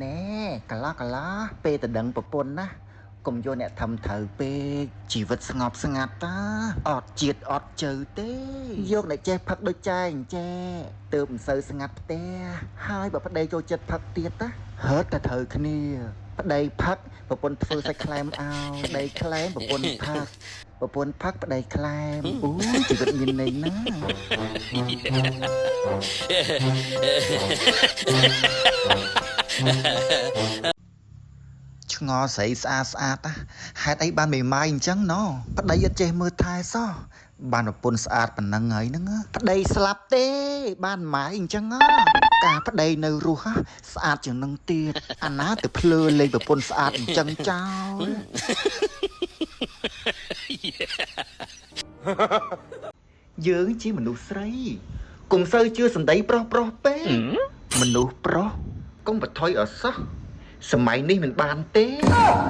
ណែកន្លះពេលតដឹងប្រពន្ធណាកុំយកអ្នកធ្វើត្រូវពេកជីវិតស្ងប់ស្ងាត់តាអត់ជាតិអត់ជើទេយកអ្នកចេះផឹកដូចចែងចេទើបមិនសូវស្ងាត់ផ្ទះហើយបើប្តីចូលចិត្តផឹកទៀតណាហើតតែត្រូវគ្នាប្តីផឹកប្រពន្ធធ្វើសាច់ក្លែមឲ្យប្តីក្លែមប្រពន្ធផឹកប្រពន្ធផឹកប្តីក្លែមអូយជីវិតមានន័យណាឆ្ងល់ស្រីស្អាតណាហេតុអីបានមេម៉ាយអញ្ចឹងណោប្តីអត់ចេះមើលថែសោះបានប្រពន្ធស្អាតប៉ុណ្ណឹងហើយហ្នឹងប្តីស្លាប់ទេបានម៉ាយអញ្ចឹងការប្តីនៅរស់ស្អាតជាងនឹងទៀតអាណាទៅភ្លើលេងប្រពន្ធស្អាតអញ្ចឹងចោលយើងជាមនុស្សស្រីកុំសូវជឿសម្ដីប្រុសពេកមនុស្សប្រុសកុំបថុយអសោះសម័យនេះមិនបានទេ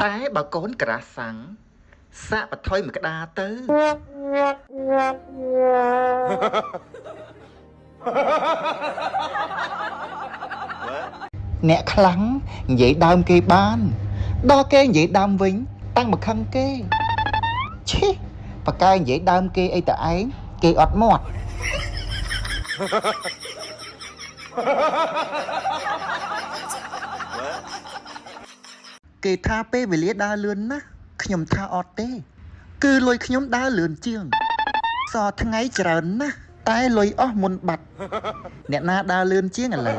តែបើកូនក្រាស់សាំងសាក់បថុយមកក្តារទៅអ្នកខ្លាំងនិយាយដើមគេបានដល់គេនិយាយដើមវិញតាំងមកខឹងគេឈីប៉ាកែនិយាយដើមគេអីតឯងគេអត់មាត់គេថាពេលវេលាដើរលឿនណាស់ខ្ញុំថាអត់ទេគឺលុយខ្ញុំដើរលឿនជាងសថ្ងៃច្រើនណាស់តែលុយអស់មុនបាត់អ្នកណាដើរលឿនជាងឥឡូវ